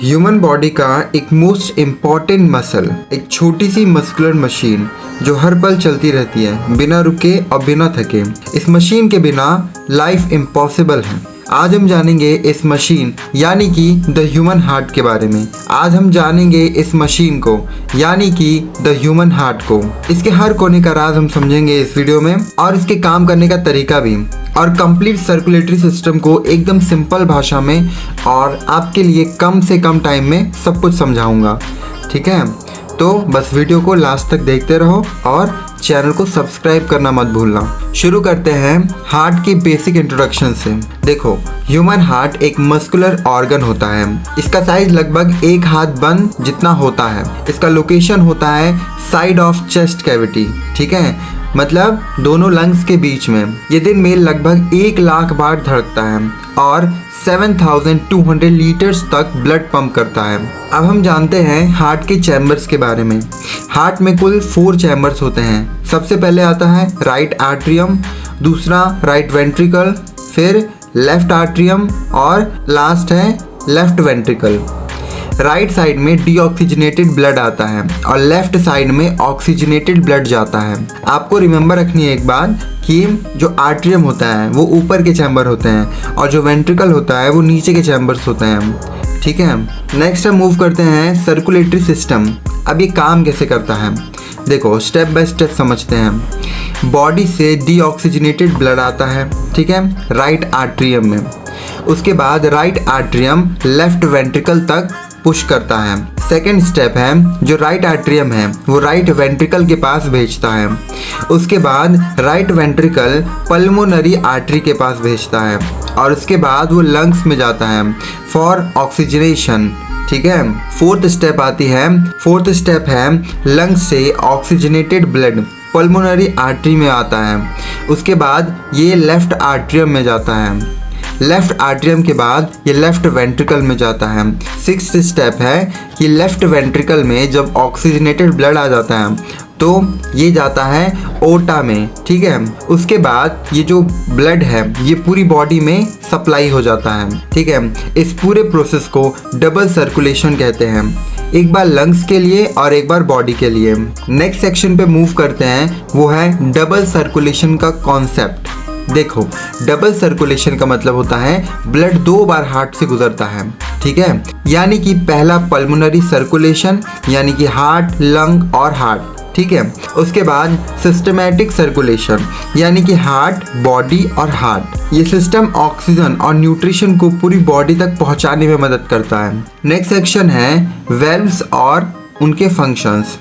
Human body का एक most important muscle, एक छोटी सी मस्कुलर मशीन जो हर पल चलती रहती है बिना रुके और बिना थके। इस मशीन के बिना लाइफ इम्पॉसिबल है। आज हम जानेंगे इस मशीन यानी कि द ह्यूमन हार्ट के बारे में। आज हम जानेंगे इस मशीन को यानी कि द ह्यूमन हार्ट को। इसके हर कोने का राज हम समझेंगे इस वीडियो में और इसके काम करने का तरीका भी, और कंप्लीट सर्कुलेटरी सिस्टम को एकदम सिंपल भाषा में और आपके लिए कम से कम टाइम में सब कुछ समझाऊंगा। ठीक है, तो बस वीडियो को लास्ट तक देखते रहो और चैनल को सब्सक्राइब करना मत भूलना। शुरू करते हैं हार्ट की बेसिक इंट्रोडक्शन से। देखो, ह्यूमन हार्ट एक मस्कुलर ऑर्गन होता है। इसका साइज लगभग एक हाथ बंद जितना होता है। इसका लोकेशन होता है साइड ऑफ चेस्ट कैविटी। ठीक है, मतलब दोनों लंग्स के बीच में। ये दिन में लगभग 1 लाख बार धड़कता है और 7200 लीटर्स तक ब्लड पंप करता है। अब हम जानते हैं हार्ट के चैम्बर्स के बारे में। हार्ट में कुल 4 चैम्बर्स होते हैं। सबसे पहले आता है राइट आर्ट्रियम, दूसरा राइट वेंट्रिकल, फिर लेफ्ट आर्ट्रियम और लास्ट है लेफ्ट वेंट्रिकल। राइट साइड में डीऑक्सीजनेटेड ब्लड आता है और लेफ्ट साइड में ऑक्सीजनेटेड ब्लड जाता है। आपको रिमेंबर रखनी है एक बात कि जो आर्ट्रियम होता है वो ऊपर के चैम्बर होते हैं और जो वेंट्रिकल होता है वो नीचे के चैम्बर्स होते हैं। ठीक है, नेक्स्ट हम मूव करते हैं सर्कुलेटरी सिस्टम। अब ये काम कैसे करता है, देखो स्टेप बाय स्टेप समझते हैं। बॉडी से डीऑक्सीजनेटेड ब्लड आता है, ठीक है, राइट आर्ट्रियम में। उसके बाद राइट आर्ट्रियम लेफ्ट वेंट्रिकल तक पुश करता है। सेकेंड स्टेप है जो राइट आर्ट्रियम है वो राइट वेंट्रिकल के पास भेजता है। उसके बाद राइट वेंट्रिकल पल्मोनरी आर्टरी के पास भेजता है और उसके बाद वो लंग्स में जाता है फॉर ऑक्सीजनेशन। ठीक है, फोर्थ स्टेप है लंग्स से ऑक्सीजनेटेड ब्लड पल्मोनरी आर्टरी में आता है। उसके बाद ये लेफ्ट आर्ट्रियम में जाता है। लेफ्ट आर्ट्रियम के बाद ये लेफ्ट वेंट्रिकल में जाता है। सिक्स्थ स्टेप है कि लेफ्ट वेंट्रिकल में जब ऑक्सीजनेटेड ब्लड आ जाता है तो ये जाता है ओटा में। ठीक है, उसके बाद ये जो ब्लड है ये पूरी बॉडी में सप्लाई हो जाता है। ठीक है, इस पूरे प्रोसेस को डबल सर्कुलेशन कहते हैं, एक बार लंग्स के लिए और एक बार बॉडी के लिए। नेक्स्ट सेक्शन पे मूव करते हैं, वो है डबल सर्कुलेशन का कॉन्सेप्ट। देखो, डबल सर्कुलेशन का मतलब होता है ब्लड 2 बार हार्ट से गुजरता है। ठीक है, यानी कि पहला पल्मोनरी सर्कुलेशन यानी कि हार्ट, लंग और हार्ट। ठीक है, उसके बाद सिस्टमैटिक सर्कुलेशन यानी कि हार्ट, बॉडी और हार्ट। ये सिस्टम ऑक्सीजन और न्यूट्रिशन को पूरी बॉडी तक पहुंचाने में मदद करता है। नेक्स्ट सेक्शन है वेल्व्स और उनके फंक्शंस।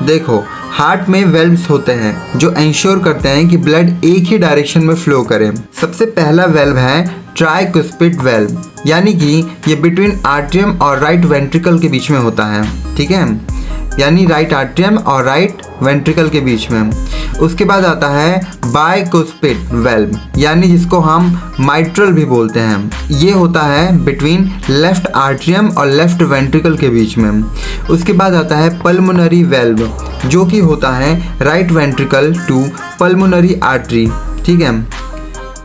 देखो, हार्ट में वेल्व्स होते हैं जो इंश्योर करते हैं कि ब्लड एक ही डायरेक्शन में फ्लो करे। सबसे पहला वेल्व है ट्राइकुस्पिड वेल्व, यानी कि ये बिटवीन आर्ट्रियम और राइट वेंट्रिकल के बीच में होता है। ठीक है, यानी राइट आर्ट्रियम और राइट वेंट्रिकल के बीच में। उसके बाद आता है बाइकुस्पिड वेल्व, यानी जिसको हम माइट्रल भी बोलते हैं। ये होता है बिटवीन लेफ्ट आर्ट्रियम और लेफ्ट वेंट्रिकल के बीच में। उसके बाद आता है पल्मोनरी वेल्व, जो कि होता है right ventricle to pulmonary artery. ठीक है,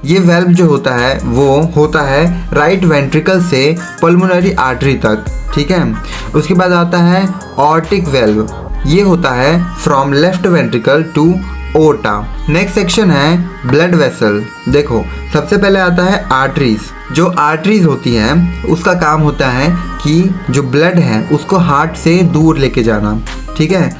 ये वेल्व जो होता है वो होता है राइट वेंट्रिकल से पल्मोनरी आर्टरी तक। ठीक है, उसके बाद आता है ऑर्टिक वेल्व, ये होता है फ्रॉम लेफ्ट वेंट्रिकल टू ओटा। नेक्स्ट सेक्शन है ब्लड वेसल। देखो, सबसे पहले आता है आर्टरीज। जो आर्टरीज होती हैं उसका काम होता है कि जो ब्लड है उसको हार्ट से दूर लेके जाना। ठीक है,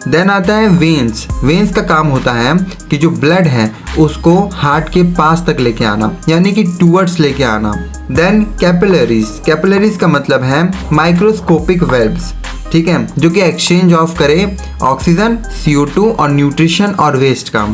देन आता है वेन्स। वेन्स का काम होता है कि जो ब्लड है उसको हार्ट के पास तक लेके आना, यानी कि टूवर्ड्स लेके आना। Then capillaries. कैपिलरीज का मतलब है माइक्रोस्कोपिक वेल्व्स। ठीक है, जो कि एक्सचेंज ऑफ करे ऑक्सीजन, CO2 और न्यूट्रिशन और वेस्ट का,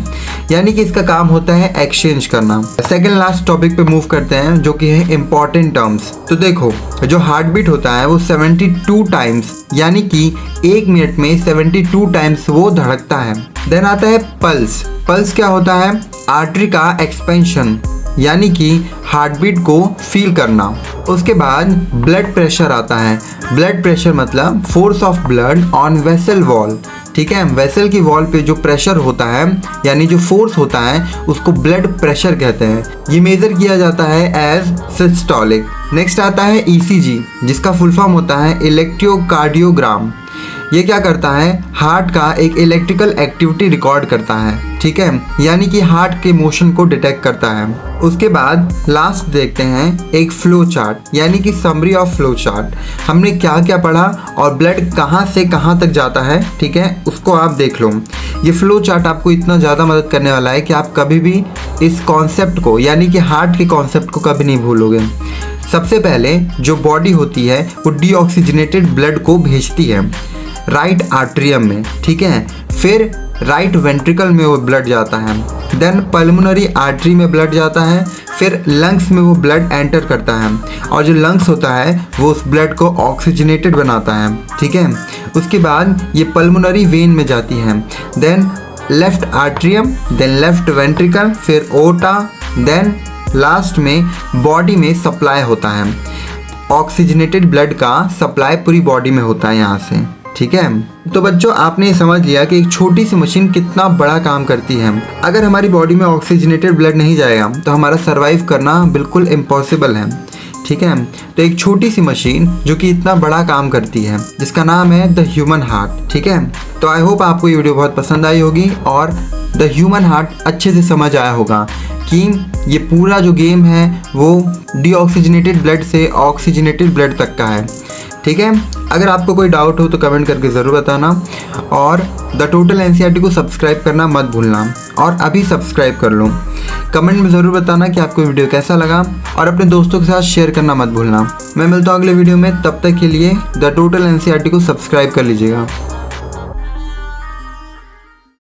यानी कि इसका काम होता है एक्सचेंज करना। सेकेंड लास्ट टॉपिक पे मूव करते हैं जो कि है इंपॉर्टेंट टर्म्स। तो देखो, जो हार्ट बीट होता है वो 72 टाइम्स, यानी कि 1 मिनट में 72 टाइम्स वो धड़कता है। देन आता है पल्स। पल्स क्या होता है, आर्टरी का एक्सपेंशन, यानी कि हार्ट बीट को फील करना। उसके बाद ब्लड प्रेशर आता है। ब्लड प्रेशर मतलब force of blood on vessel wall. ठीक है, वेसल की वॉल पे जो प्रेशर होता है यानी जो फोर्स होता है उसको ब्लड प्रेशर कहते हैं। ये मेजर किया जाता है एज सिस्टोलिक। नेक्स्ट आता है ECG, जिसका फुल फॉर्म होता है इलेक्ट्रोकार्डियोग्राम। ये क्या करता है, हार्ट का एक इलेक्ट्रिकल एक्टिविटी रिकॉर्ड करता है, ठीक है, यानी कि हार्ट के मोशन को डिटेक्ट करता है। उसके बाद लास्ट देखते हैं एक फ्लो चार्ट, यानी कि समरी ऑफ फ्लो चार्ट। हमने क्या क्या पढ़ा और ब्लड कहाँ से कहाँ तक जाता है, ठीक है, उसको आप देख लो। ये फ्लो चार्ट आपको इतना ज़्यादा मदद करने वाला है कि आप कभी भी इस कॉन्सेप्ट को, यानी कि हार्ट के कॉन्सेप्ट को कभी नहीं भूलोगे। सबसे पहले जो बॉडी होती है वो डीऑक्सीजनेटेड ब्लड को भेजती है राइट आर्ट्रियम में, ठीक है, फिर राइट वेंट्रिकल में वो ब्लड जाता है, देन पल्मोनरी आर्टरी में ब्लड जाता है, फिर लंग्स में वो ब्लड एंटर करता है और जो लंग्स होता है वो उस ब्लड को ऑक्सीजनेटेड बनाता है, ठीक है। उसके बाद ये पल्मोनरी वेन में जाती है, then left atrium, then left ventricle, फिर ओटा, देन लास्ट में बॉडी में सप्लाई होता है। ऑक्सीजनेटेड ब्लड का सप्लाई पूरी बॉडी में होता है यहाँ से, ठीक है। तो बच्चों, आपने समझ लिया कि एक छोटी सी मशीन कितना बड़ा काम करती है। अगर हमारी बॉडी में ऑक्सीजनेटेड ब्लड नहीं जाएगा तो हमारा सर्वाइव करना बिल्कुल इम्पॉसिबल है, ठीक है। तो एक छोटी सी मशीन जो कि इतना बड़ा काम करती है, जिसका नाम है द ह्यूमन हार्ट, ठीक है। तो आई होप आपको ये वीडियो बहुत पसंद आई होगी और द ह्यूमन हार्ट अच्छे से समझ आया होगा कि ये पूरा जो गेम है वो डीऑक्सीजनेटेड ब्लड से ऑक्सीजनेटेड ब्लड तक का है, ठीक है। अगर आपको कोई डाउट हो तो कमेंट करके ज़रूर बताना और द टोटल NCERT को सब्सक्राइब करना मत भूलना और अभी सब्सक्राइब कर लो। कमेंट में ज़रूर बताना कि आपको वीडियो कैसा लगा और अपने दोस्तों के साथ शेयर करना मत भूलना। मैं मिलता हूँ अगले वीडियो में, तब तक के लिए द टोटल NCERT को सब्सक्राइब कर लीजिएगा।